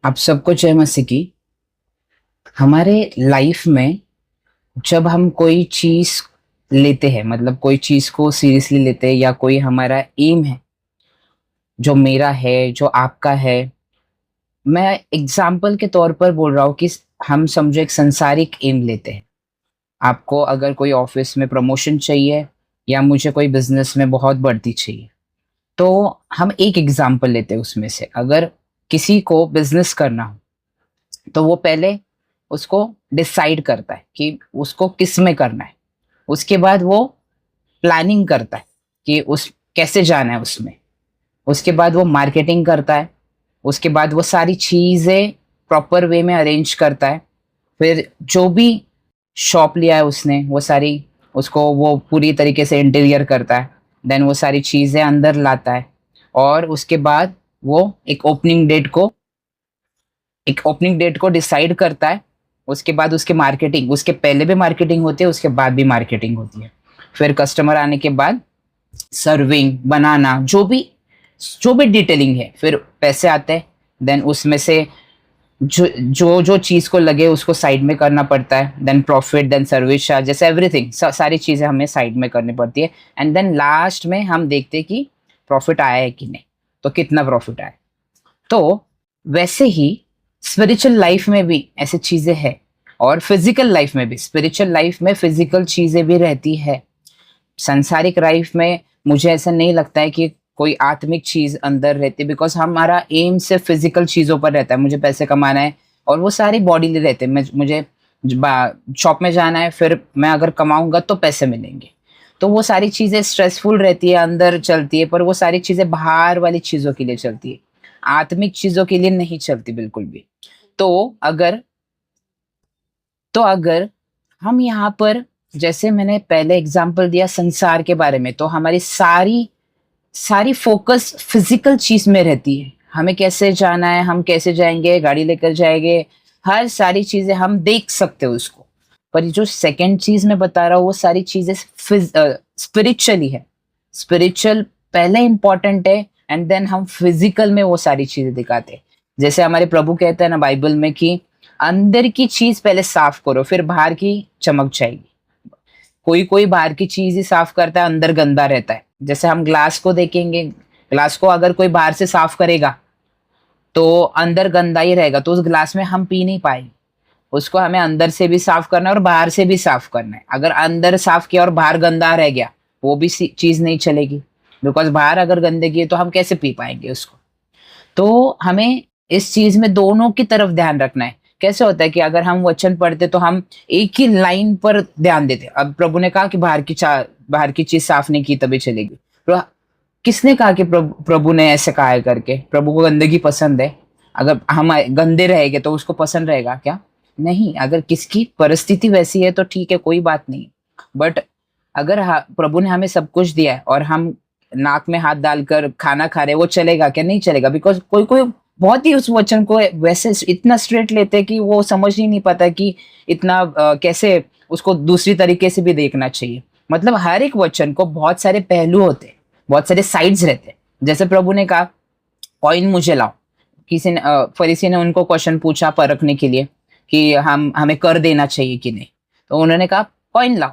आप सबको जय मसीह की। हमारे लाइफ में जब हम कोई चीज लेते हैं, मतलब कोई चीज को सीरियसली लेते हैं या कोई हमारा एम है, जो मेरा है, जो आपका है। मैं एग्जाम्पल के तौर पर बोल रहा हूँ कि हम समझो एक संसारिक एम लेते हैं। आपको अगर कोई ऑफिस में प्रमोशन चाहिए या मुझे कोई बिजनेस में बहुत बढ़ती चाहिए, तो हम एक एग्जाम्पल लेते हैं उसमें से। अगर किसी को बिजनेस करना हो तो वो पहले उसको डिसाइड करता है कि उसको किस में करना है। उसके बाद वो प्लानिंग करता है कि उस कैसे जाना है उसमें। उसके बाद वो मार्केटिंग करता है। उसके बाद वो सारी चीज़ें प्रॉपर वे में अरेंज करता है। फिर जो भी शॉप लिया है उसने, वो सारी उसको वो पूरी तरीके से इंटीरियर करता है। देन वो सारी चीज़ें अंदर लाता है और उसके बाद वो एक ओपनिंग डेट को डिसाइड करता है। उसके बाद उसके मार्केटिंग, उसके पहले भी मार्केटिंग होती है, उसके बाद भी मार्केटिंग होती है। फिर कस्टमर आने के बाद सर्विंग, बनाना, जो भी डिटेलिंग है, फिर पैसे आते हैं। देन उसमें से जो जो जो चीज़ को लगे उसको साइड में करना पड़ता है। Then profit, then service charge, जैसे एवरीथिंग, सारी चीज़ें हमें साइड में करनी पड़ती है। एंड देन लास्ट में हम देखते हैं कि प्रॉफिट आया है कि नहीं, तो कितना प्रॉफिट आया। तो वैसे ही स्पिरिचुअल लाइफ में भी ऐसी चीजें हैं, और फिजिकल लाइफ में भी, स्पिरिचुअल लाइफ में फिजिकल चीजें भी रहती है। सांसारिक लाइफ में मुझे ऐसा नहीं लगता है कि कोई आत्मिक चीज अंदर रहती है, बिकॉज हमारा एम सिर्फ फिजिकल चीजों पर रहता है। मुझे पैसे कमाना है और वो सारी बॉडी ले रहते हैं। मुझे शॉप में जाना है, फिर मैं अगर कमाऊंगा तो पैसे मिलेंगे। तो वो सारी चीजें स्ट्रेसफुल रहती है, अंदर चलती है, पर वो सारी चीजें बाहर वाली चीजों के लिए चलती है, आत्मिक चीजों के लिए नहीं चलती बिल्कुल भी। तो अगर तो अगर हम यहाँ पर, जैसे मैंने पहले एग्जांपल दिया संसार के बारे में, तो हमारी सारी सारी फोकस फिजिकल चीज में रहती है। हमें कैसे जाना है, हम कैसे जाएंगे, गाड़ी लेकर जाएंगे, हर सारी चीजें हम देख सकते हो उसको। पर ये जो सेकंड चीज मैं बता रहा हूँ, वो सारी चीजें स्पिरिचुअली है। स्पिरिचुअल पहले इंपॉर्टेंट है, एंड देन हम फिजिकल में वो सारी चीजें दिखाते हैं। जैसे हमारे प्रभु कहते हैं ना बाइबल में कि अंदर की चीज पहले साफ करो, फिर बाहर की चमक जाएगी। कोई कोई बाहर की चीज ही साफ करता है, अंदर गंदा रहता है। जैसे हम ग्लास को देखेंगे, ग्लास को अगर कोई बाहर से साफ करेगा तो अंदर गंदा ही रहेगा, तो उस ग्लास में हम पी नहीं पाएंगे। उसको हमें अंदर से भी साफ करना है और बाहर से भी साफ करना है। अगर अंदर साफ किया और बाहर गंदा रह गया, वो भी चीज नहीं चलेगी, बिकॉज बाहर अगर गंदगी है तो हम कैसे पी पाएंगे उसको। तो हमें इस चीज में दोनों की तरफ ध्यान रखना है। कैसे होता है कि अगर हम वचन पढ़ते तो हम एक ही लाइन पर ध्यान देते। अब प्रभु ने कहा कि बाहर की चीज साफ नहीं की तभी चलेगी। तो किसने कहा कि प्रभु ने ऐसे कहा है करके? प्रभु को गंदगी पसंद है। अगर हम गंदे रहेंगे तो उसको पसंद रहेगा क्या? नहीं। अगर किसकी परिस्थिति वैसी है तो ठीक है, कोई बात नहीं। बट अगर प्रभु ने हमें सब कुछ दिया है और हम नाक में हाथ डालकर खाना खा रहे, वो चलेगा क्या? नहीं चलेगा। बिकॉज कोई कोई बहुत ही उस वचन को वैसे इतना स्ट्रेट लेते हैं कि वो समझ ही नहीं पाता कि इतना कैसे उसको दूसरी तरीके से भी देखना चाहिए। मतलब हर एक वचन को बहुत सारे पहलू होते हैं, बहुत सारे साइड्स रहते हैं। जैसे प्रभु ने कहा कॉइन मुझे लाओ। किसी ने फरीसी ने उनको क्वेश्चन पूछा परखने के लिए कि हमें कर देना चाहिए कि नहीं। तो उन्होंने कहा कॉइन लाओ।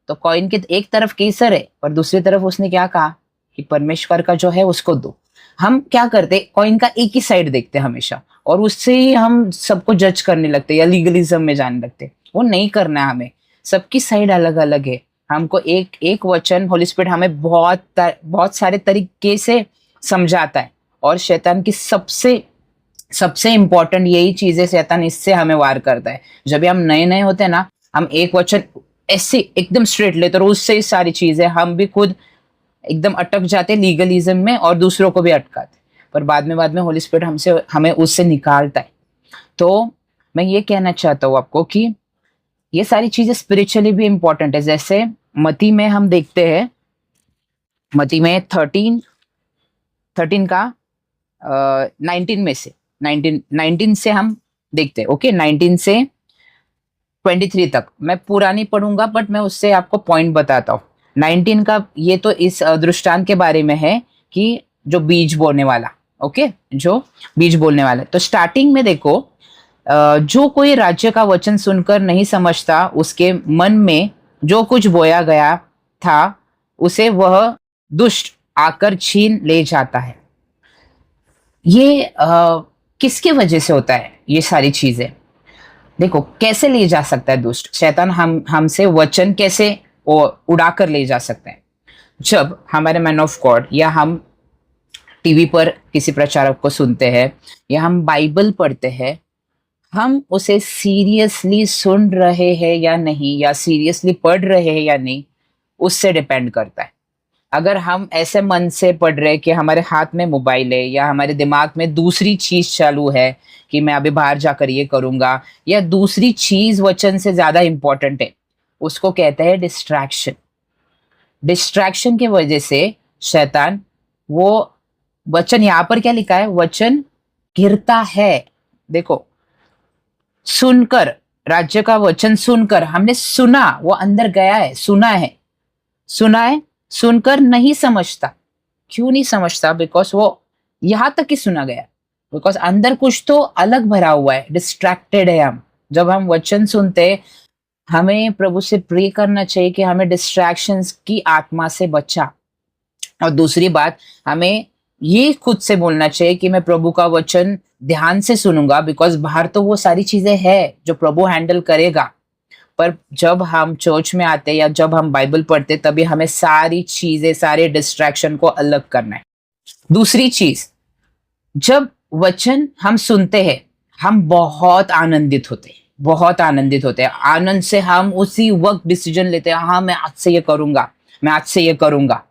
तो कॉइन की एक तरफ केसर है, पर दूसरी तरफ उसने क्या कहा कि परमेश्वर का जो है उसको दो। हम क्या करते, कॉइन का एक ही साइड देखते हमेशा, और उससे ही हम सबको जज करने लगते या लीगलिज्म में जाने लगते। वो नहीं करना है हमें। सबकी साइड अलग अलग है। हमको एक एक वचन होली स्पिरिट हमें बहुत सारे तरीके से समझाता है। और शैतान की सबसे सबसे इंपॉर्टेंट यही चीज है, शैतान इससे हमें वार करता है। जब भी हम नए नए होते हैं ना, हम एक वचन ऐसे एकदम स्ट्रेट लेते, और उससे ही सारी चीजें हम भी खुद एकदम अटक जाते लीगलिज्म में और दूसरों को भी अटकाते। पर बाद में होली स्पिरिट हमें उससे निकालता है। तो मैं ये कहना चाहता हूँ आपको कि ये सारी चीजें स्पिरिचुअली भी इंपॉर्टेंट है। जैसे मती में हम देखते हैं, मती में 13 का 19 में से 19 से हम देखते हैं। ओके, 19 से 23 तक मैं पूरा नहीं पढ़ूंगा, बट मैं उससे आपको पॉइंट बताता हूँ। 19 का ये तो इस दृष्टांत के बारे में है कि जो बीज बोने वाला, ओके, जो बीज बोलने वाला है। तो स्टार्टिंग में देखो, जो कोई राज्य का वचन सुनकर नहीं समझता, उसके मन में जो कुछ बोया गया था उसे वह दुष्ट आकर छीन ले जाता है। ये किसके वजह से होता है ये सारी चीजें? देखो कैसे ले जा सकता है दुष्ट, शैतान हमसे वचन कैसे उड़ा कर ले जा सकते हैं? जब हमारे मैन ऑफ गॉड या हम टीवी पर किसी प्रचारक को सुनते हैं या हम बाइबल पढ़ते हैं, हम उसे सीरियसली सुन रहे हैं या नहीं, या सीरियसली पढ़ रहे हैं या नहीं, उससे डिपेंड करता है। अगर हम ऐसे मन से पढ़ रहे हैं कि हमारे हाथ में मोबाइल है या हमारे दिमाग में दूसरी चीज चालू है कि मैं अभी बाहर जाकर ये करूंगा, या दूसरी चीज वचन से ज्यादा इंपॉर्टेंट है, उसको कहते हैं डिस्ट्रैक्शन। डिस्ट्रैक्शन की वजह से शैतान, वो वचन यहाँ पर क्या लिखा है, वचन गिरता है। देखो, सुनकर, राज्य का वचन सुनकर, हमने सुना, वो अंदर गया है, सुना है, सुना है, सुनकर नहीं समझता। क्यों नहीं समझता? बिकॉज वो यहां तक ही सुना गया, बिकॉज अंदर कुछ तो अलग भरा हुआ है, डिस्ट्रैक्टेड है हम। जब हम वचन सुनते, हमें प्रभु से प्रे करना चाहिए कि हमें डिस्ट्रैक्शंस की आत्मा से बचा। और दूसरी बात, हमें ये खुद से बोलना चाहिए कि मैं प्रभु का वचन ध्यान से सुनूंगा, बिकॉज बाहर तो वो सारी चीजें हैं जो प्रभु हैंडल करेगा, पर जब हम चर्च में आते या जब हम बाइबल पढ़ते, तभी हमें सारी चीजें, सारे डिस्ट्रैक्शन को अलग करना है। दूसरी चीज, जब वचन हम सुनते हैं, हम बहुत आनंदित होते हैं, बहुत आनंदित होते हैं। आनंद से हम उसी वक्त डिसीजन लेते हैं, हाँ मैं आज से ये करूंगा, मैं आज से ये करूंगा।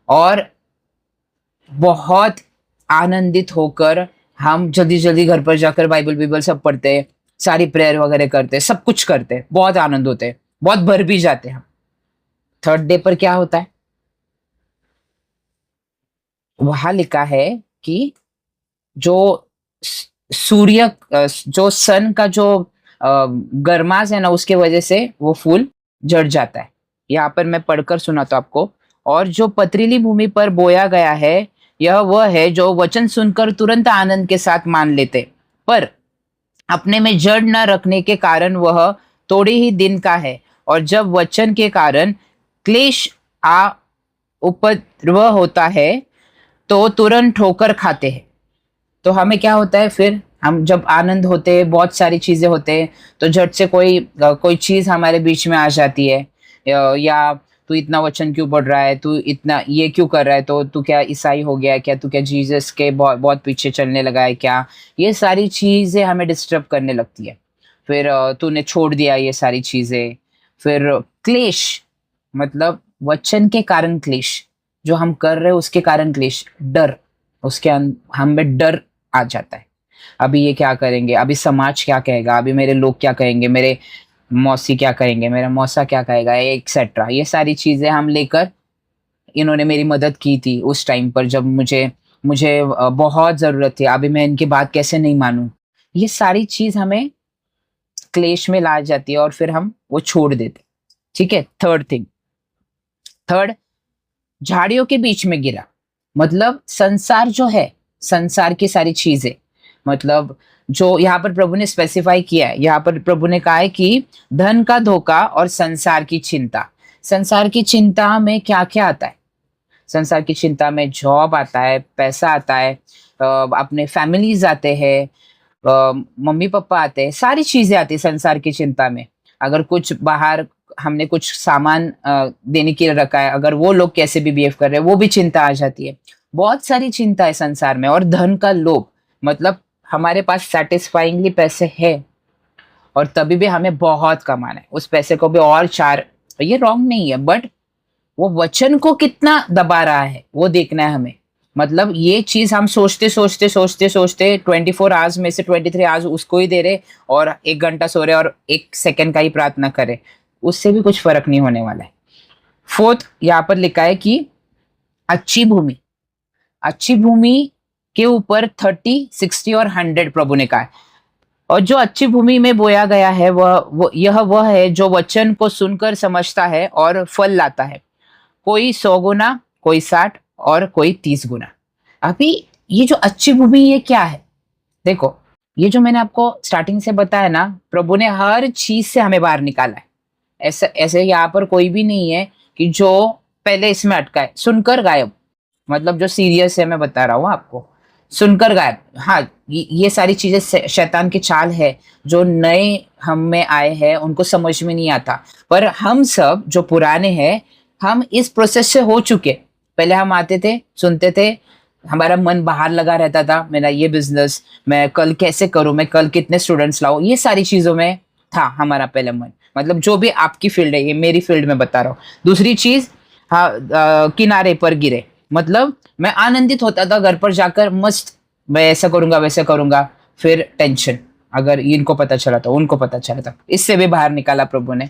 और बहुत आनंदित होकर हम जल्दी जल्दी घर पर जाकर बाइबल सब पढ़ते हैं, सारी प्रेयर वगैरह करते हैं, सब कुछ करते हैं, बहुत आनंद होते हैं, बहुत भर भी जाते हैं हम। थर्ड डे पर क्या होता है? वहां लिखा है कि जो सूर्य, जो सन का जो गर्मास है ना, उसके वजह से वो फूल झड़ जाता है। यहाँ पर मैं पढ़कर सुनाता हूं आपको। और जो पथरीली भूमि पर बोया गया है, यह वह है जो वचन सुनकर तुरंत आनंद के साथ मान लेते, पर अपने में जड़ न रखने के कारण वह थोड़े ही दिन का है, और जब वचन के कारण क्लेश आ उपद्रव होता है तो तुरंत ठोकर खाते हैं। तो हमें क्या होता है फिर? हम जब आनंद होते हैं, बहुत सारी चीजें होते हैं, तो झट से कोई चीज हमारे बीच में आ जाती है, या तू इतना वचन क्यों पढ़ रहा है, तू इतना ये क्यों कर रहा है, तो तू क्या ईसाई हो गया है क्या, तू क्या जीसस के बहुत बहुत पीछे चलने लगा है क्या? ये सारी चीजें हमें डिस्टर्ब करने लगती है। फिर तूने छोड़ दिया ये सारी चीजें। फिर क्लेश, मतलब वचन के कारण क्लेश, जो हम कर रहे हैं उसके कारण क्लेश, डर, उसके हम में डर आ जाता है। अभी ये क्या करेंगे, अभी समाज क्या कहेगा, अभी मेरे लोग क्या कहेंगे, मेरे मौसी क्या कहेंगे, मेरा मौसा क्या कहेगा, एक्सेट्रा। ये सारी चीजें हम लेकर, इन्होंने मेरी मदद की थी उस टाइम पर जब मुझे मुझे बहुत जरूरत थी, अभी मैं इनकी बात कैसे नहीं मानूं। ये सारी चीज हमें क्लेश में ला जाती है और फिर हम वो छोड़ देते। ठीक है। थर्ड थिंग, थर्ड, झाड़ियों के बीच में गिरा, मतलब संसार जो है, संसार की सारी चीजें, मतलब जो यहाँ पर प्रभु ने स्पेसिफाई किया है, यहाँ पर प्रभु ने कहा है कि धन का धोखा और संसार की चिंता। संसार की चिंता में क्या क्या आता है? संसार की चिंता में जॉब आता है, पैसा आता है, अपने फैमिलीज आते हैं, मम्मी पापा आते हैं, सारी चीजें आती है संसार की चिंता में। अगर कुछ बाहर हमने कुछ सामान देने के लिए रखा है, अगर वो लोग कैसे भी बिहेव कर रहे हैं, वो भी चिंता आ जाती है। बहुत सारी चिंता है संसार में। और धन का लोभ, मतलब हमारे पास सेटिस्फाइंगली पैसे है और तभी भी हमें बहुत कमाना है, उस पैसे को भी और चार, ये रॉन्ग नहीं है, बट वो वचन को कितना दबा रहा है वो देखना है हमें। मतलब ये चीज हम सोचते सोचते सोचते सोचते 24 आवर्स में से 23 आवर्स उसको ही दे रहे, और 1 घंटा सो रहे और 1 सेकंड का ही प्रार्थना करे, उससे भी कुछ फर्क नहीं होने वाला है। फोर्थ, यहाँ पर लिखा है कि अच्छी भूमि, अच्छी भूमि के ऊपर 30, 60 और 100 प्रभु ने कहा है। और जो अच्छी भूमि में बोया गया है वह है जो वचन को सुनकर समझता है और फल लाता है, कोई 100 गुना, कोई 60 और कोई 30 गुना। अभी ये जो अच्छी भूमि ये क्या है? देखो, ये जो मैंने आपको स्टार्टिंग से बताया ना, प्रभु ने हर चीज से हमें बाहर निकाला है। ऐसा ऐसे यहाँ पर कोई भी नहीं है कि जो पहले इसमें अटका है। सुनकर गायब, मतलब जो सीरियस है मैं बता रहा हूँ आपको, सुनकर गायब। हाँ, ये सारी चीजें शैतान की चाल है। जो नए हम में आए हैं उनको समझ में नहीं आता, पर हम सब जो पुराने हैं, हम इस प्रोसेस से हो चुके। पहले हम आते थे, सुनते थे, हमारा मन बाहर लगा रहता था, मेरा ये बिजनेस, मैं कल कैसे करूं, मैं कल कितने स्टूडेंट्स लाऊं, ये सारी चीजों में था हमारा पहले मन। मतलब जो भी आपकी फील्ड है, ये मेरी फील्ड में बता रहा हूँ। दूसरी चीज, हाँ, किनारे पर गिरे, मतलब मैं आनंदित होता था घर पर जाकर, मस्त मैं ऐसा करूंगा वैसे करूंगा। फिर टेंशन, अगर इनको पता चला तो उनको पता चला था, इससे भी बाहर निकाला प्रभु ने।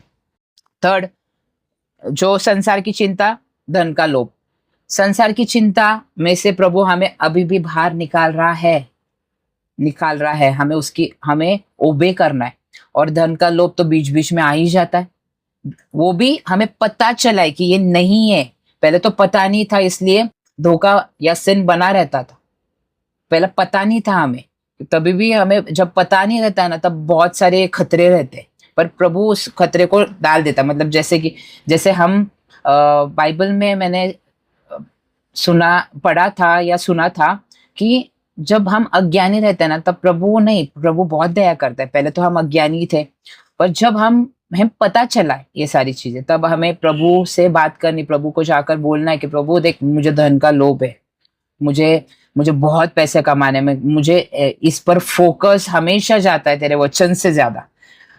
थर्ड, जो संसार की चिंता, धन का लोभ। संसार की चिंता में से प्रभु हमें अभी भी बाहर निकाल रहा है। हमें ओबे करना है। और धन का लोभ तो बीच बीच में आ ही जाता है। वो भी हमें पता चला है कि ये नहीं है। पहले तो पता नहीं था, इसलिए धोखा या सिन बना रहता था। पहले पता नहीं था हमें, तभी भी हमें जब पता नहीं रहता है ना, तब बहुत सारे खतरे रहते हैं। पर प्रभु उस खतरे को डाल देता, मतलब जैसे हम बाइबल में मैंने पढ़ा था या सुना था कि जब हम अज्ञानी रहते हैं ना, तब प्रभु बहुत दया करता है। पहले तो हम अज्ञानी थे, पर जब हमें पता चला है ये सारी चीजें, तब हमें प्रभु से बात करनी, प्रभु को जाकर बोलना है कि प्रभु देख, मुझे धन का लोभ है, मुझे मुझे बहुत पैसे कमाने में, मुझे इस पर फोकस हमेशा जाता है तेरे वचन से ज्यादा।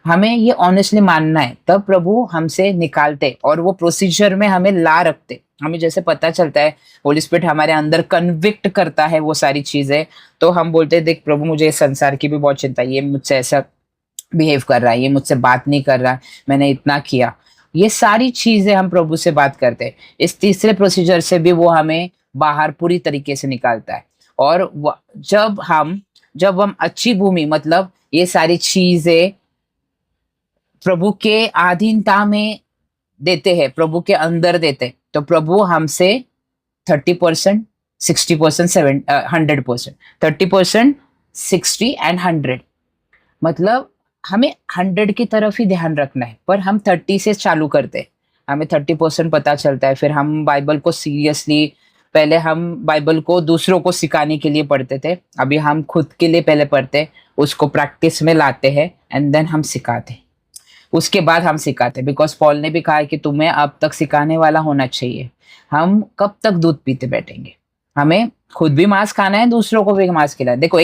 हमें ये ऑनेस्टली मानना है, तब प्रभु हमसे निकालते और वो प्रोसीजर में हमें ला रखते। हमें जैसे पता चलता है, होली स्पिरिट हमारे अंदर कन्विक्ट करता है वो सारी चीजें, तो हम बोलते हैं देख प्रभु, मुझे इस संसार की भी बहुत चिंता है, ये मुझसे ऐसा बिहेव कर रहा है, ये मुझसे बात नहीं कर रहा, मैंने इतना किया। ये सारी चीजें हम प्रभु से बात करते हैं। इस तीसरे प्रोसीजर से भी वो हमें बाहर पूरी तरीके से निकालता है। और जब हम अच्छी भूमि, मतलब ये सारी चीजें प्रभु के अधीनता में देते हैं, प्रभु के अंदर देते, तो प्रभु हमसे 30%, 60%, 100%, 30%, 60 एंड 100, मतलब हमें 100 की तरफ ही ध्यान रखना है। पर हम 30 से चालू करते हैं, हमें 30% पता चलता है। फिर हम बाइबल को सीरियसली, पहले हम बाइबल को दूसरों को सिखाने के लिए पढ़ते थे, अभी हम खुद के लिए पहले पढ़ते, उसको प्रैक्टिस में लाते हैं, एंड देन हम सिखाते, उसके बाद हम सिखाते। बिकॉज पॉल ने भी कहा है कि तुम्हें अब तक सिखाने वाला होना चाहिए। हम कब तक दूध पीते बैठेंगे? हमें खुद भी मांस खाना है, दूसरों को भी मांस खिलाना है। देखो,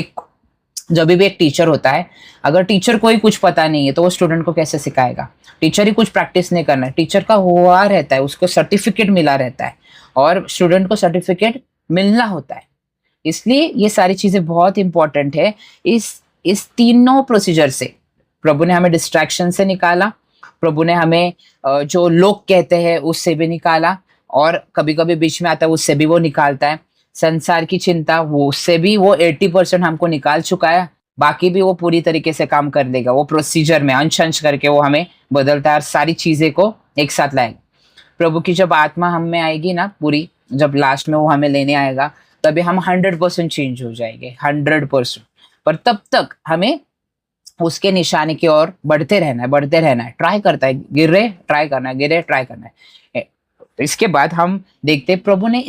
जब भी एक टीचर होता है, अगर टीचर को ही कुछ पता नहीं है तो वो स्टूडेंट को कैसे सिखाएगा? टीचर ही कुछ प्रैक्टिस नहीं करना है, टीचर का हुआ रहता है, उसको सर्टिफिकेट मिला रहता है, और स्टूडेंट को सर्टिफिकेट मिलना होता है। इसलिए ये सारी चीजें बहुत इंपॉर्टेंट है। इस तीनों प्रोसीजर से प्रभु ने हमें डिस्ट्रैक्शन से निकाला, प्रभु ने हमें जो लोग कहते हैं उससे भी निकाला, और कभी कभी बीच में आता है उससे भी वो निकालता है। संसार की चिंता, वो उससे भी वो 80% हमको निकाल चुका है, बाकी भी वो पूरी तरीके से काम कर देगा। वो प्रोसीजर में अंश अंश करके वो हमें बदलता है और सारी चीजें को एक साथ लाएगा। प्रभु की जब आत्मा हम में आएगी ना पूरी, जब लास्ट में वो हमें लेने आएगा, तभी हम 100% चेंज हो जाएंगे, 100%। पर तब तक हमें उसके निशाने की ओर बढ़ते रहना है, ट्राई करता है, गिरे ट्राई करना है, गिरे ट्राई करना है। इसके बाद हम देखते प्रभु ने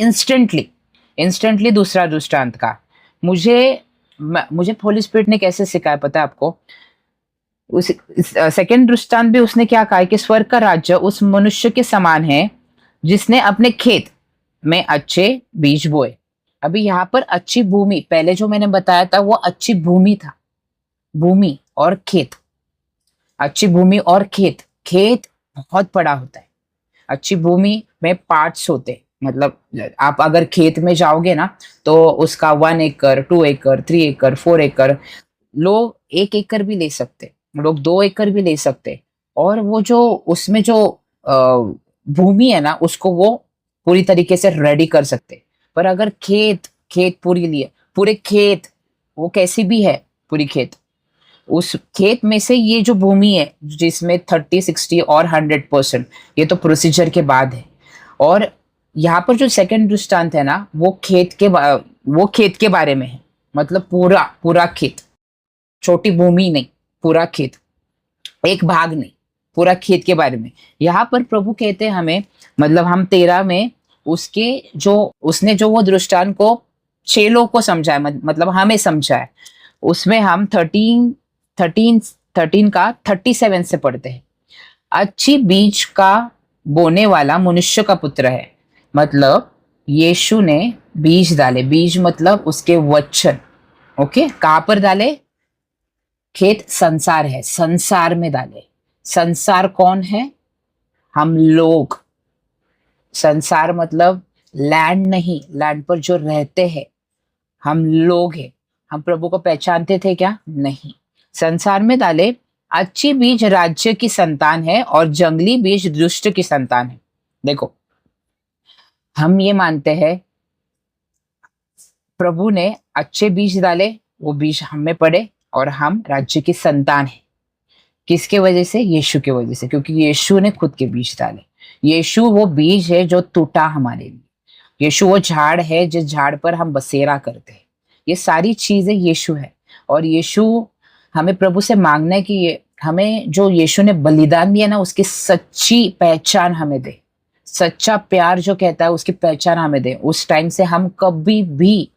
इंस्टेंटली दूसरा दृष्टांत का मुझे होली स्पिरिट ने कैसे सिखाया पता है आपको? उस सेकंड दृष्टांत भी उसने क्या कहा कि स्वर्ग का राज्य उस मनुष्य के समान है जिसने अपने खेत में अच्छे बीज बोए। अभी यहाँ पर अच्छी भूमि, पहले जो मैंने बताया था वो अच्छी भूमि था, भूमि और खेत, अच्छी भूमि और खेत बहुत बड़ा होता है। अच्छी भूमि में पार्ट्स होते हैं, मतलब आप अगर खेत में जाओगे ना, तो उसका 1 एकड़, 2 एकड़, 3 एकड़, 4 एकड़, लोग 1 एकड़ भी ले सकते, लोग 2 एकड़ भी ले सकते। और वो जो उसमें जो भूमि है ना, उसको वो पूरी तरीके से रेडी कर सकते। पर अगर खेत पूरे खेत, वो कैसी भी है पूरी खेत, उस खेत में से ये जो भूमि है जिसमें 30, 60 और 100%, ये तो प्रोसीजर के बाद है। और यहाँ पर जो सेकंड दृष्टांत है ना, वो खेत के वो खेत के बारे में है, मतलब पूरा पूरा खेत, छोटी भूमि नहीं, पूरा खेत, एक भाग नहीं, पूरा खेत के बारे में। यहाँ पर प्रभु कहते हैं हमें, मतलब हम 13 में उसके जो उसने जो वो दृष्टांत को चेलों को समझाया, मतलब हमें समझाया, उसमें हम 13 का 37 से पढ़ते हैं। अच्छी बीज का बोने वाला मनुष्य का पुत्र है, मतलब यीशु ने बीज डाले, बीज मतलब उसके वचन। ओके, कहाँ पर डाले? खेत संसार है, संसार में डाले। संसार कौन है? हम लोग। संसार मतलब लैंड नहीं, लैंड पर जो रहते हैं हम लोग हैं। हम प्रभु को पहचानते थे क्या? नहीं। संसार में डाले। अच्छी बीज राज्य की संतान है और जंगली बीज दुष्ट की संतान है। देखो, हम ये मानते हैं प्रभु ने अच्छे बीज डाले, वो बीज हमें पड़े और हम राज्य की संतान है। किसके वजह से? यीशु के वजह से, क्योंकि यीशु ने खुद के बीज डाले। यीशु वो बीज है जो टूटा हमारे लिए। यीशु वो झाड़ है जिस झाड़ पर हम बसेरा करते हैं। ये सारी चीजें यीशु है। और यीशु, हमें प्रभु से मांगना है कि ये हमें जो यीशु ने बलिदान दिया ना, उसकी सच्ची पहचान हमें दे। सच्चा प्यार जो कहता है उसकी पहचान हमें दे। उस टाइम से हम कभी भी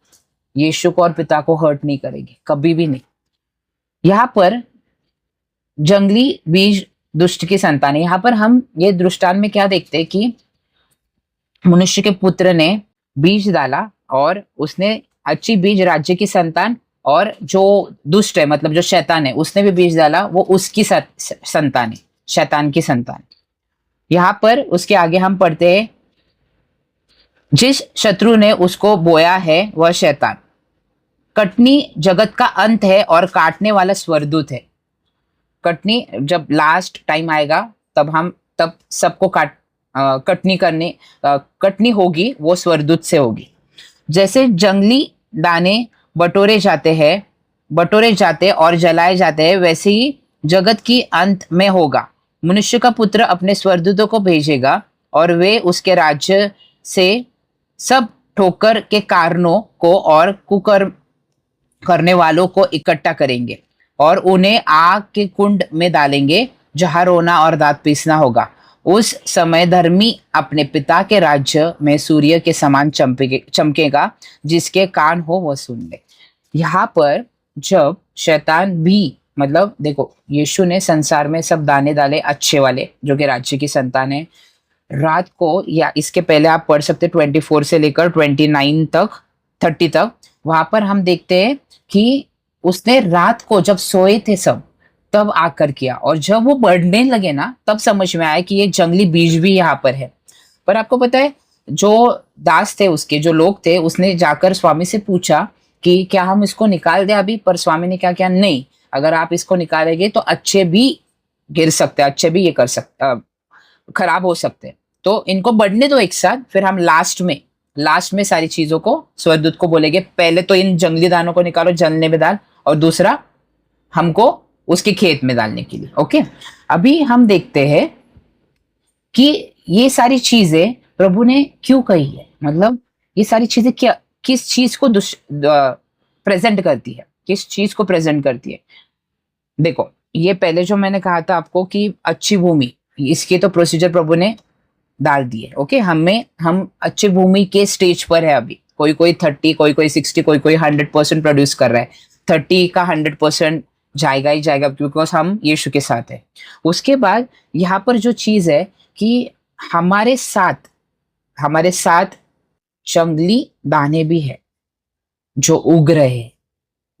यीशु को और पिता को हर्ट नहीं करेंगे, कभी भी नहीं। यहाँ पर जंगली बीज दुष्ट की संतान है। यहाँ पर हम ये दृष्टांत में क्या देखते हैं कि मनुष्य के पुत्र ने बीज डाला और उसने अच्छी बीज राज्य की संतान, और जो दुष्ट है मतलब जो शैतान है उसने भी बीज डाला, वो उसकी संतान है, शैतान की संतान। यहाँ पर उसके आगे हम पढ़ते हैं, जिस शत्रु ने उसको बोया है वह शैतान। कटनी जगत का अंत है और काटने वाला स्वर्गदूत है। कटनी जब लास्ट टाइम आएगा तब सबको कटनी होगी, वो स्वर्गदूत से होगी। जैसे जंगली दाने बटोरे जाते और जलाए जाते हैं, वैसे ही जगत की अंत में होगा। मनुष्य का पुत्र अपने स्वर्गदूतों को भेजेगा और वे उसके राज्य से सब ठोकर के कारणों को और कुकर्म करने वालों को इकट्ठा करेंगे और उन्हें आग के कुंड में डालेंगे, जहां रोना और दांत पीसना होगा। उस समय धर्मी अपने पिता के राज्य में सूर्य के समान चमकेगा। जिसके कान हो वह सुन ले। यहाँ पर जब शैतान भी, मतलब देखो, यीशु ने संसार में सब दाने डाले अच्छे वाले, जो कि राज्य की संतान है। रात को, या इसके पहले आप पढ़ सकते 24 से लेकर 29 तक, 30 तक, वहां पर हम देखते हैं कि उसने रात को जब सोए थे सब, तब आकर किया। और जब वो बढ़ने लगे ना, तब समझ में आया कि ये जंगली बीज भी यहाँ पर है। पर आपको पता है, जो दास थे उसके, जो लोग थे, उसने जाकर स्वामी से पूछा कि क्या हम इसको निकाल दें अभी? पर स्वामी ने क्या किया? नहीं, अगर आप इसको निकालेंगे तो अच्छे भी गिर सकते हैं, अच्छे भी ये कर सकते, खराब हो सकते हैं। तो इनको बढ़ने दो एक साथ, फिर हम लास्ट में सारी चीजों को स्वर्गदूत को बोलेंगे, पहले तो इन जंगली दानों को निकालो, जलने में डाल, और दूसरा हमको उसके खेत में डालने के लिए। ओके, अभी हम देखते हैं कि ये सारी चीजें प्रभु ने क्यों कही है, मतलब ये सारी चीजें क्या, किस चीज को प्रेजेंट करती है, किस चीज को प्रेजेंट करती है। देखो, ये पहले जो मैंने कहा था आपको कि अच्छी भूमि, इसके तो प्रोसीजर प्रभु ने डाल दिए। ओके, हम अच्छी भूमि के स्टेज पर है अभी। कोई 30, कोई 60, कोई 100% प्रोड्यूस कर रहा है। 30 का 100% जाएगा ही जाएगा, बिकॉज हम यीशु के साथ है। उसके बाद यहाँ पर जो चीज है कि हमारे साथ जंगली दाने भी है जो उग रहे हैं।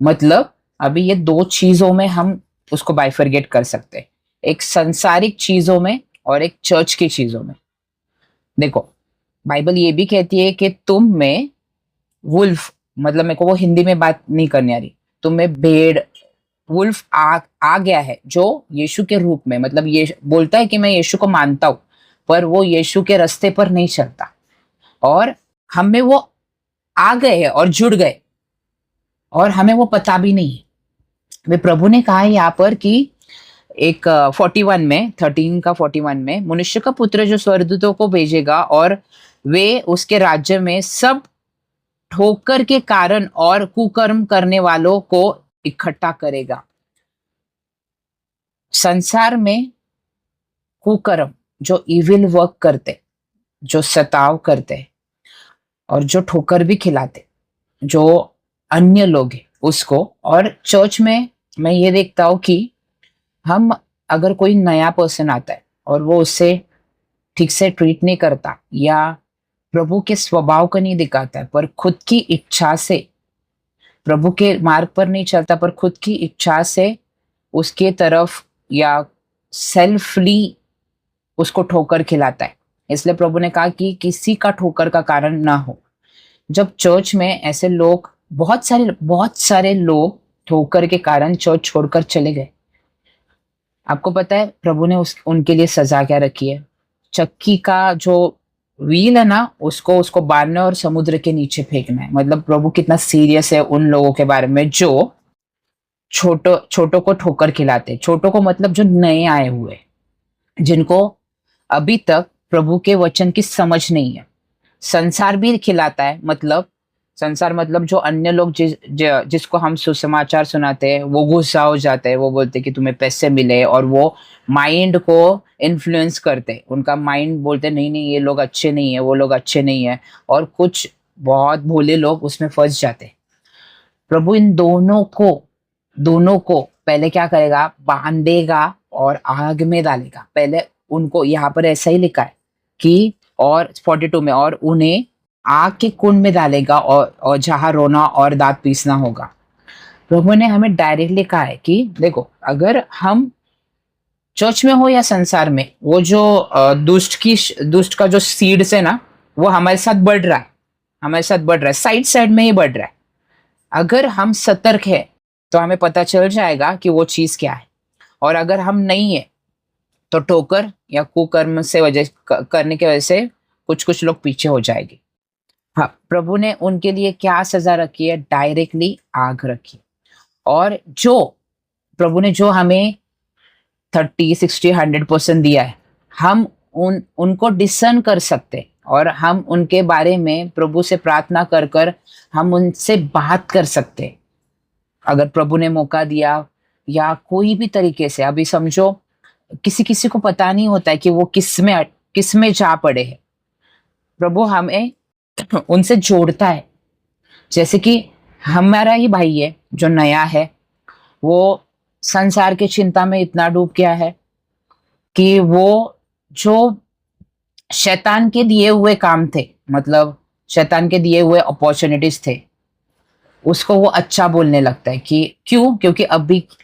मतलब अभी ये दो चीजों में हम उसको बाइफरगेट कर सकते हैं, एक संसारिक चीजों में और एक चर्च की चीजों में। देखो, बाइबल ये भी कहती है कि तुम में वुल्फ, मतलब मेरे को वो हिंदी में बात नहीं करनी आ रही, तुम में भेड़, वुल्फ आ गया है, जो यीशु के रूप में, मतलब ये बोलता है कि मैं यीशु को मानता हूं, पर वो यीशु के रास्ते पर नहीं चलता, और हम में वो आ गए हैं और जुड़ गए, और हमें वो पता भी नहीं है। वे प्रभु ने कहा है यहाँ पर कि एक 41 में, 13 का 41 में, मनुष्य का पुत्र जो स्वर्गदूतों को भेजेगा और वे उसके राज्य में सब ठोकर के कारण और कुकर्म करने वालों को इकट्ठा करेगा। संसार में कुकर्म, जो इविल वर्क करते, जो सताव करते और जो ठोकर भी खिलाते, जो अन्य लोग हैं उसको। और चर्च में मैं ये देखता हूँ कि हम अगर कोई नया पर्सन आता है और वो उससे ठीक से ट्रीट नहीं करता या प्रभु के स्वभाव को नहीं दिखाता है, पर खुद की इच्छा से प्रभु के मार्ग पर नहीं चलता, पर खुद की इच्छा से उसके तरफ या सेल्फली उसको ठोकर खिलाता है। इसलिए प्रभु ने कहा कि किसी का ठोकर का कारण ना हो। जब चर्च में ऐसे लोग, बहुत सारे लोग ठोकर के कारण चर्च छोड़कर चले गए, आपको पता है प्रभु ने उनके लिए सजा क्या रखी है? चक्की का जो व्हील है ना, उसको बांधना और समुद्र के नीचे फेंकना है। मतलब प्रभु कितना सीरियस है उन लोगों के बारे में जो छोटों को ठोकर खिलाते। छोटों को मतलब जो नए आए हुए, जिनको अभी तक प्रभु के वचन की समझ नहीं है। संसार भी खिलाता है, मतलब संसार मतलब जो अन्य लोग जिसको हम सुसमाचार सुनाते हैं, वो गुस्सा हो जाते हैं, वो बोलते हैं कि तुम्हें पैसे मिले, और वो माइंड को इन्फ्लुएंस करते हैं। उनका माइंड बोलते नहीं नहीं ये लोग अच्छे नहीं है, वो लोग अच्छे नहीं है, और कुछ बहुत भोले लोग उसमें फंस जाते हैं। प्रभु इन दोनों को पहले क्या करेगा? बांधेगा और आग में डालेगा। पहले उनको, यहाँ पर ऐसा ही लिखा है कि, और 42 में, और उन्हें आग के कुंड में डालेगा और जहां रोना और दांत पीसना होगा। प्रभु ने हमें डायरेक्टली कहा है कि देखो, अगर हम चर्च में हो या संसार में, वो जो दुष्ट का जो सीड्स है ना, वो हमारे साथ बढ़ रहा है, साइड में ही बढ़ रहा है। अगर हम सतर्क है तो हमें पता चल जाएगा कि वो चीज क्या है, और अगर हम नहीं है तो ठोकर या कुकर्म से करने की वजह से कुछ लोग पीछे हो जाएंगे। हाँ, प्रभु ने उनके लिए क्या सजा रखी है? डायरेक्टली आग रखी। और जो प्रभु ने जो हमें 30, 60, 100% दिया है, हम उनको डिसर्न कर सकते, और हम उनके बारे में प्रभु से प्रार्थना कर हम उनसे बात कर सकते। अगर प्रभु ने मौका दिया या कोई भी तरीके से, अभी समझो किसी को पता नहीं होता है कि वो किस में जा पड़े हैं, प्रभु हमें उनसे जोड़ता है। जैसे कि हमारा ही भाई है जो नया है, वो संसार की चिंता में इतना डूब गया है कि वो जो शैतान के दिए हुए काम थे, मतलब शैतान के दिए हुए अपॉर्चुनिटीज थे, उसको वो अच्छा बोलने लगता है। कि क्यों? क्योंकि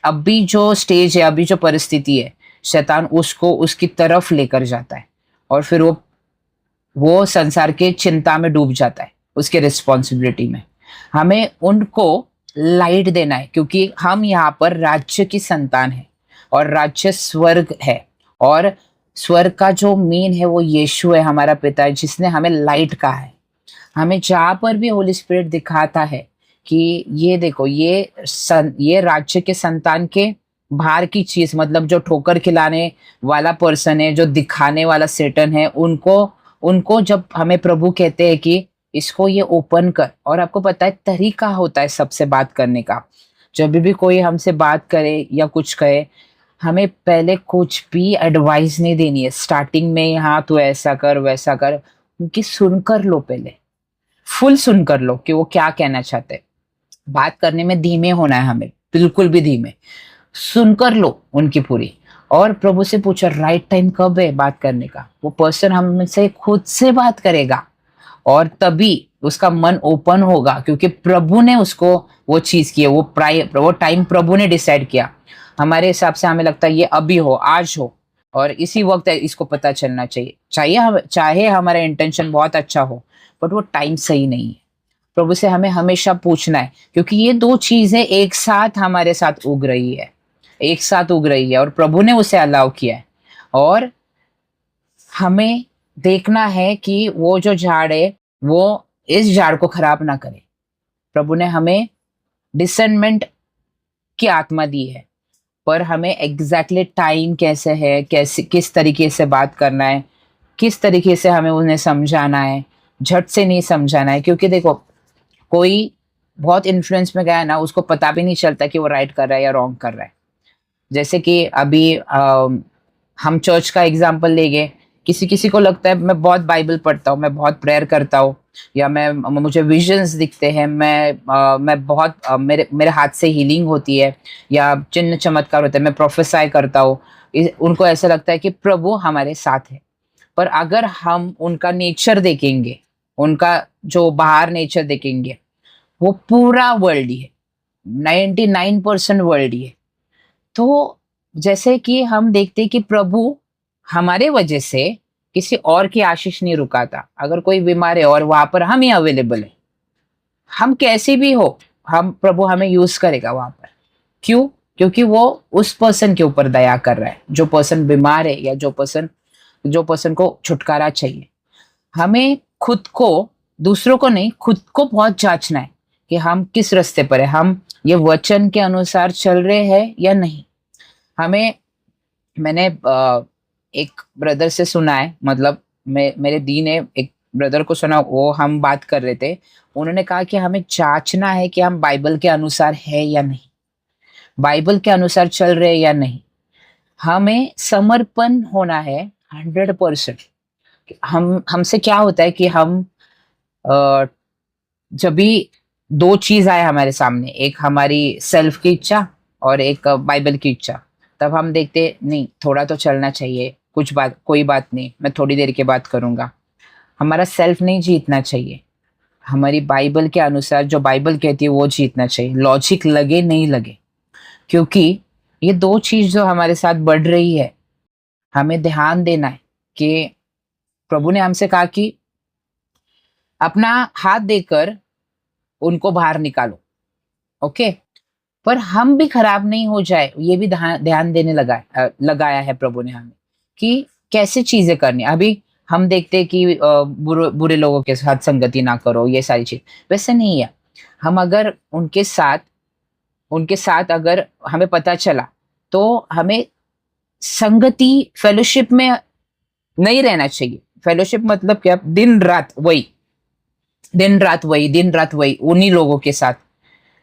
अभी जो स्टेज है, अभी जो परिस्थिति है, शैतान उसको उसकी तरफ लेकर जाता है, और फिर वो संसार के चिंता में डूब जाता है, उसके रिस्पॉन्सिबिलिटी में। हमें उनको लाइट देना है, क्योंकि हम यहाँ पर राज्य की संतान है, और राज्य स्वर्ग है, और स्वर्ग का जो मेन है वो यीशु है, हमारा पिता है, जिसने हमें लाइट कहा है। हमें जहाँ पर भी होली स्पिरिट दिखाता है कि ये देखो, ये राज्य के संतान के बाहर की चीज, मतलब जो ठोकर खिलाने वाला पर्सन है, जो दिखाने वाला सेटन है, उनको जब हमें प्रभु कहते हैं कि इसको ये ओपन कर। और आपको पता है तरीका होता है सबसे बात करने का। जब भी कोई हमसे बात करे या कुछ कहे, हमें पहले कुछ भी एडवाइस नहीं देनी है स्टार्टिंग में, हाँ तू ऐसा कर वैसा कर, उनकी सुनकर लो, पहले फुल सुनकर लो कि वो क्या कहना चाहते हैं। बात करने में धीमे होना है हमें, बिल्कुल भी धीमे, सुनकर लो उनकी पूरी। और प्रभु से पूछो राइट टाइम कब है बात करने का। वो पर्सन हमसे खुद से बात करेगा, और तभी उसका मन ओपन होगा, क्योंकि प्रभु ने उसको वो चीज की है, वो टाइम प्रभु ने डिसाइड किया। हमारे हिसाब से हमें लगता है ये अभी हो, आज हो, और इसी वक्त इसको पता चलना चाहे हमारा इंटेंशन बहुत अच्छा हो, बट वो टाइम सही नहीं है। प्रभु से हमें हमेशा पूछना है, क्योंकि ये दो चीजें एक साथ हमारे साथ उग रही है, और प्रभु ने उसे अलाउ किया है। और हमें देखना है कि वो जो झाड़ है वो इस झाड़ को खराब ना करे। प्रभु ने हमें डिसर्नमेंट की आत्मा दी है, पर हमें एग्जैक्टली टाइम कैसे है, किस तरीके से बात करना है, किस तरीके से हमें उन्हें समझाना है, झट से नहीं समझाना है। क्योंकि देखो, कोई बहुत इन्फ्लुएंस में गया है ना, उसको पता भी नहीं चलता कि वो राइट कर रहा है या रॉन्ग कर रहा है। जैसे कि अभी हम चर्च का एग्जाम्पल लेंगे, किसी किसी को लगता है मैं बहुत बाइबल पढ़ता हूँ, मैं बहुत प्रेयर करता हूँ, या मैं मुझे विजन्स दिखते हैं, मैं बहुत मेरे मेरे हाथ से हीलिंग होती है, या चिन्ह चमत्कार होता है, मैं प्रोफेसाई करता हूँ। उनको ऐसा लगता है कि प्रभु हमारे साथ है। पर अगर हम उनका नेचर देखेंगे, उनका जो बाहर नेचर देखेंगे, वो पूरा वर्ल्ड ही है, 99% वर्ल्ड ही है। तो जैसे कि हम देखते हैं कि प्रभु हमारे वजह से किसी और की आशीष नहीं रुकाता। अगर कोई बीमार है और वहां पर हम ही अवेलेबल है, हम कैसे भी हो, हम प्रभु हमें यूज करेगा वहां पर। क्यों? क्योंकि वो उस पर्सन के ऊपर दया कर रहा है, जो पर्सन बीमार है, या जो पर्सन को छुटकारा चाहिए। हमें खुद को, दूसरों को नहीं, खुद को बहुत जांचना है कि हम किस रास्ते पर है, हम ये वचन के अनुसार चल रहे हैं या नहीं। हमें मैंने एक ब्रदर से सुना है, मतलब मेरे दी ने एक ब्रदर को सुना, वो हम बात कर रहे थे। उन्होंने कहा कि हमें जांचना है कि हम बाइबल के अनुसार है या नहीं, बाइबल के अनुसार चल रहे हैं या नहीं। हमें समर्पण होना है 100%। हम हमसे क्या होता है कि हम अ, जब भी दो चीज आए हमारे सामने, एक हमारी सेल्फ की इच्छा और एक बाइबल की इच्छा, तब हम देखते नहीं, थोड़ा तो चलना चाहिए, कुछ बात, कोई बात नहीं, मैं थोड़ी देर के बाद करूंगा। हमारा सेल्फ नहीं जीतना चाहिए, हमारी बाइबल के अनुसार जो बाइबल कहती है वो जीतना चाहिए, लॉजिक लगे नहीं लगे। क्योंकि ये दो चीज जो हमारे साथ बढ़ रही है, हमें ध्यान देना है कि प्रभु ने हमसे कहा कि अपना हाथ देकर उनको बाहर निकालो। ओके, पर हम भी खराब नहीं हो जाए, ये भी ध्यान देने लगाया है प्रभु ने हमें कि कैसे चीजें करनी। अभी हम देखते हैं कि बुरे लोगों के साथ संगति ना करो, ये सारी चीज वैसे नहीं है। हम अगर उनके साथ अगर हमें पता चला, तो हमें संगति, फेलोशिप में नहीं रहना चाहिए। फेलोशिप मतलब क्या? दिन रात वही, दिन रात वही, दिन रात वही, उन्हीं लोगों के साथ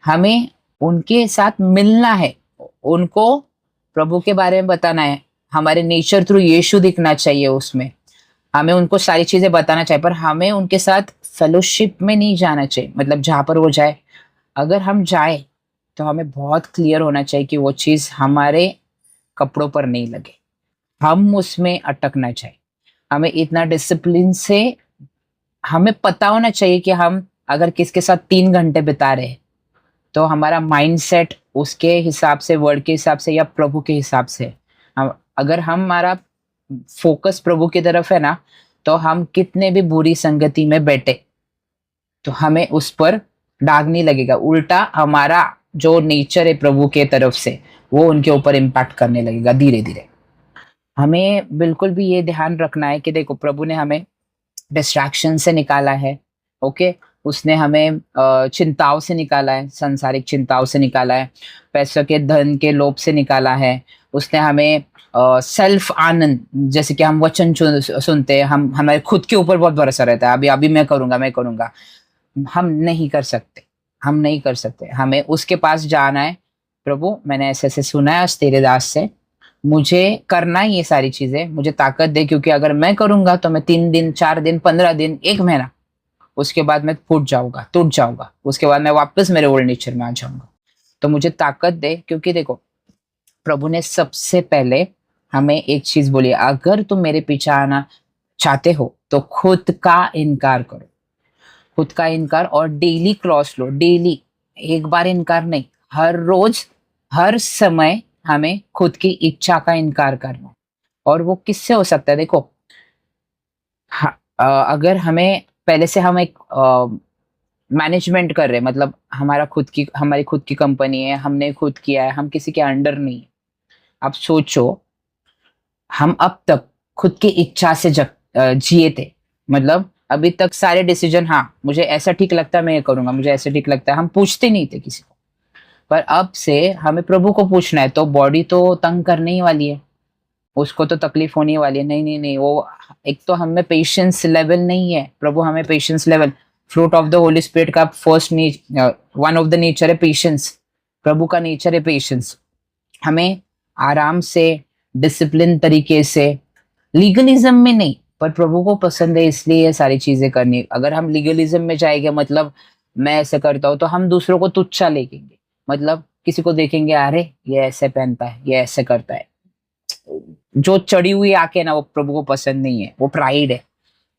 हमें उनके साथ मिलना है, उनको प्रभु के बारे में बताना है, हमारे नेचर थ्रू यीशु दिखना चाहिए उसमें, हमें उनको सारी चीजें बताना चाहिए। पर हमें उनके साथ फेलोशिप में नहीं जाना चाहिए, मतलब जहां पर वो जाए, अगर हम जाए तो हमें बहुत क्लियर होना चाहिए कि वो चीज हमारे कपड़ों पर नहीं लगे, हम उसमें अटकना चाहिए। हमें इतना डिसिप्लिन से, हमें पता होना चाहिए कि हम अगर किसके साथ 3 घंटे बिता रहे हैं, तो हमारा माइंडसेट उसके हिसाब से, वर्ड के हिसाब से, या प्रभु के हिसाब से। अगर हमारा फोकस प्रभु की तरफ है ना, तो हम कितने भी बुरी संगति में बैठे तो हमें उस पर दाग नहीं लगेगा, उल्टा हमारा जो नेचर है प्रभु के तरफ से, वो उनके ऊपर इम्पैक्ट करने लगेगा धीरे धीरे। हमें बिल्कुल भी ये ध्यान रखना है कि देखो, प्रभु ने हमें डिस्ट्रैक्शन से निकाला है। ओके, उसने हमें चिंताओं से निकाला है, सांसारिक चिंताओं से निकाला है, पैसों के, धन के लोभ से निकाला है। उसने हमें सेल्फ आनंद, जैसे कि हम वचन सुनते हैं, हम हमारे खुद के ऊपर बहुत भरोसा रहता है, अभी अभी मैं करूंगा, मैं करूंगा। हम नहीं कर सकते, हम नहीं कर सकते। हमें उसके पास जाना है, प्रभु मैंने ऐसे ऐसे सुना है आज तेरे दास से, मुझे करना है ये सारी चीजें, मुझे ताकत दे, क्योंकि अगर मैं करूंगा तो मैं 3 दिन, 4 दिन, 15 दिन, 1 महीना, उसके बाद मैं फूट जाऊंगा, टूट जाऊंगा, उसके बाद मैं वापस मेरे ओल्ड नेचर में आ जाऊंगा। तो मुझे ताकत दे, क्योंकि देखो, प्रभु ने सबसे पहले हमें एक चीज बोली, अगर तुम मेरे पीछे आना चाहते हो तो खुद का इनकार करो, खुद का इनकार, और डेली क्रॉस लो, डेली, एक बार इनकार नहीं, हर रोज, हर समय हमें खुद की इच्छा का इनकार करना। और वो किससे हो सकता है? देखो, अगर हमें पहले से हम एक मैनेजमेंट कर रहे हैं, मतलब हमारी खुद की कंपनी है, हमने खुद किया है, हम किसी के अंडर नहीं है। आप सोचो, हम अब तक खुद की इच्छा से जिए थे, मतलब अभी तक सारे डिसीजन, हाँ मुझे ऐसा ठीक लगता है मैं ये करूंगा, मुझे ऐसा ठीक लगता है, हम पूछते नहीं थे किसी को। पर अब से हमें प्रभु को पूछना है, तो बॉडी तो तंग करने ही वाली है, उसको तो तकलीफ होने वाली है। नहीं नहीं नहीं, वो एक तो हमें पेशेंस लेवल नहीं है, प्रभु हमें patience level, fruit of the holy spirit का first one of the nature है पेशेंस। प्रभु का नेचर है पेशेंस। हमें आराम से, डिसिप्लिन तरीके से, लीगलिज्म में नहीं, पर प्रभु को पसंद है इसलिए ये सारी चीजें करनी। अगर हम लीगलिज्म में जाएंगे, मतलब मैं ऐसे करता हूँ, तो हम दूसरों को तुच्छा लेंगे। मतलब किसी को देखेंगे, अरे ये ऐसे पहनता है, ये ऐसे करता है। जो चढ़ी हुई आंखें ना, वो प्रभु को पसंद नहीं है, वो प्राइड है।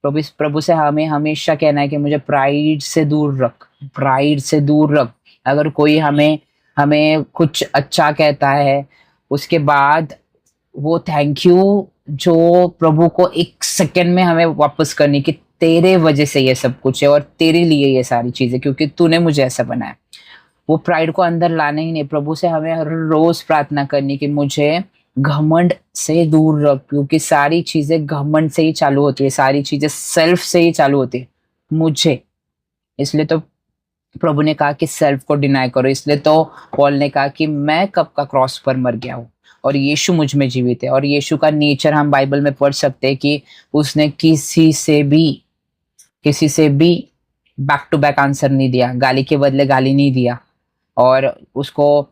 प्रभु से हमें हमेशा कहना है कि मुझे प्राइड से दूर रख, प्राइड से दूर रख। अगर कोई हमें हमें कुछ अच्छा कहता है, उसके बाद वो थैंक यू जो प्रभु को एक सेकंड में हमें वापस करनी, कि तेरे वजह से ये सब कुछ है और तेरे लिए ये सारी चीजें, क्योंकि तूने मुझे ऐसा बनाया। वो प्राइड को अंदर लाना ही नहीं। प्रभु से हमें हर रोज प्रार्थना करनी कि मुझे घमंड से दूर रख, क्योंकि सारी चीजें घमंड से ही चालू होती है, सारी चीजें सेल्फ से ही चालू होती है मुझे। इसलिए तो प्रभु ने कहा कि सेल्फ को डिनाई करो। इसलिए तो पॉल ने कहा कि मैं कब का क्रॉस पर मर गया हूँ और यीशु मुझ में जीवित है। और यीशु का नेचर हम बाइबल में पढ़ सकते हैं कि उसने किसी से भी बैक टू बैक आंसर नहीं दिया, गाली के बदले गाली नहीं दिया। और उसको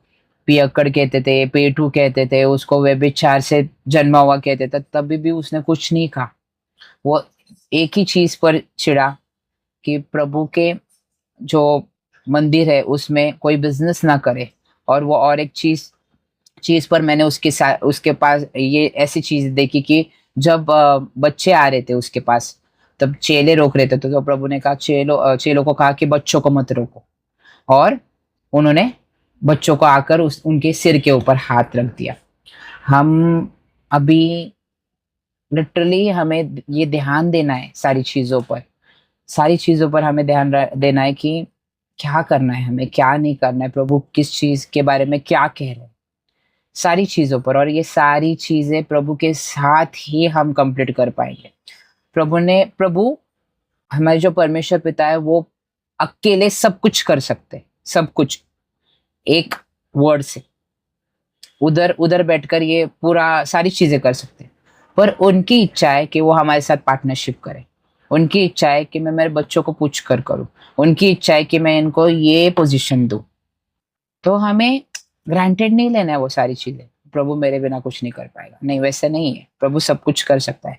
पियक्कड़ कहते थे, पेटू कहते थे, उसको व्यभिचार से जन्मा हुआ कहते थे, तभी भी उसने कुछ नहीं कहा। वो एक ही चीज पर चिढ़ा कि प्रभु के जो मंदिर है उसमें कोई बिजनेस ना करे। और वो और एक चीज पर मैंने उसके पास ये ऐसी चीज देखी कि जब बच्चे आ रहे थे उसके पास, तब चेले रोक रहे थे, तो प्रभु ने कहा चेलों को कहा कि बच्चों को मत रोको। और उन्होंने बच्चों को आकर उनके सिर के ऊपर हाथ रख दिया। हम अभी लिटरली हमें ये ध्यान देना है सारी चीजों पर हमें ध्यान देना है कि क्या करना है, हमें क्या नहीं करना है, प्रभु किस चीज के बारे में क्या कह रहे हैं, सारी चीजों पर। और ये सारी चीजें प्रभु के साथ ही हम कंप्लीट कर पाएंगे। प्रभु हमारे जो परमेश्वर पिता है, वो अकेले सब कुछ कर सकते हैं, सब कुछ एक वर्ड से। उधर बैठकर ये पूरा सारी चीजें कर सकते हैं, पर उनकी इच्छा है कि वो हमारे साथ पार्टनरशिप करें। उनकी इच्छा है कि मैं मेरे बच्चों को पूछ कर करूं। उनकी इच्छा है कि मैं इनको ये पोजीशन दूं। तो हमें ग्रांटेड नहीं लेना है वो सारी चीजें। प्रभु मेरे बिना कुछ नहीं कर पाएगा, नहीं, वैसे नहीं है। प्रभु सब कुछ कर सकता है।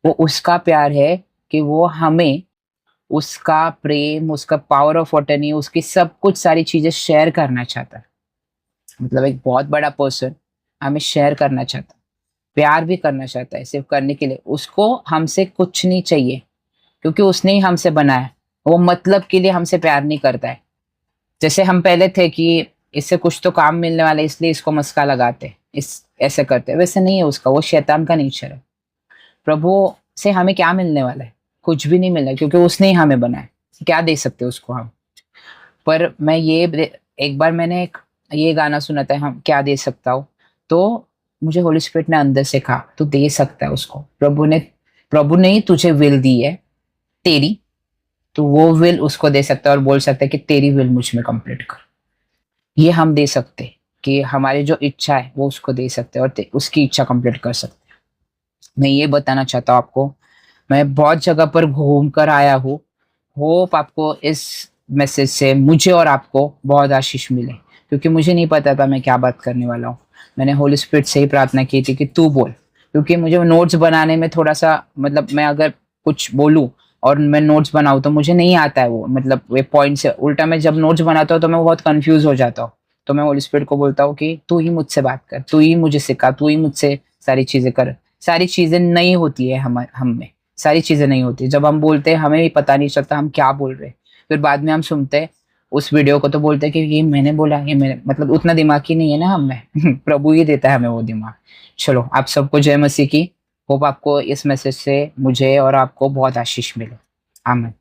वो उसका प्यार है कि वो हमें उसका प्रेम, उसका पावर ऑफ अटर्नी, उसकी सब कुछ सारी चीजें शेयर करना चाहता है। मतलब एक बहुत बड़ा पर्सन हमें शेयर करना चाहता है, प्यार भी करना चाहता है। सिर्फ करने के लिए उसको हमसे कुछ नहीं चाहिए, क्योंकि उसने ही हमसे बनाया। वो मतलब के लिए हमसे प्यार नहीं करता है। जैसे हम पहले थे कि इससे कुछ तो काम मिलने वाला है, इसलिए इसको मस्का लगाते, इस ऐसे करते, वैसे नहीं है उसका। वो शैतान का नेचर है। प्रभु से हमें क्या मिलने वाला है? कुछ भी नहीं मिलना, क्योंकि उसने ही हमें बनाया। क्या दे सकते उसको हम? पर मैं एक बार मैंने ये गाना सुना था, हम क्या दे सकता हूँ, तो मुझे होली स्पिरिट ने अंदर से कहा तू दे सकता है उसको। प्रभु ने ही तुझे विल दी है तेरी, तो वो विल उसको दे सकता है और बोल सकता है कि तेरी विल मुझ में कंप्लीट कर। ये हम दे सकते कि हमारी जो इच्छा है वो उसको दे सकते हैं और उसकी इच्छा कंप्लीट कर सकते हैं। मैं ये बताना चाहता हूँ आपको, मैं बहुत जगह पर घूम कर आया हूँ। होप आपको इस मैसेज से मुझे और आपको बहुत आशीष मिले, क्योंकि मुझे नहीं पता था मैं क्या बात करने वाला हूँ। मैंने होली स्पिरिट से ही प्रार्थना की थी कि तू बोल, क्योंकि मुझे नोट्स बनाने में थोड़ा सा, मतलब मैं अगर कुछ बोलूँ और मैं नोट्स बनाऊँ तो मुझे नहीं आता है वो, मतलब वे पॉइंट से उल्टा मैं जब नोट्स बनाता हूँ तो मैं बहुत कंफ्यूज हो जाता हूँ। तो मैं होली स्पिरिट को बोलता हूँ कि तू ही मुझसे बात कर, तू ही मुझे सिखा, तू ही मुझसे सारी चीजें कर। सारी चीजें नहीं होती है हम में, सारी चीजें नहीं होती। जब हम बोलते हैं हमें भी पता नहीं चलता हम क्या बोल रहे हैं। फिर बाद में हम सुनते हैं उस वीडियो को तो बोलते हैं कि ये मैंने बोला, ये मैंने, मतलब उतना दिमाग ही नहीं है ना हम में। प्रभु ही देता है हमें वो दिमाग। चलो, आप सबको जय मसीह की। होप आपको इस मैसेज से मुझे और आपको बहुत आशीष मिले। आमीन।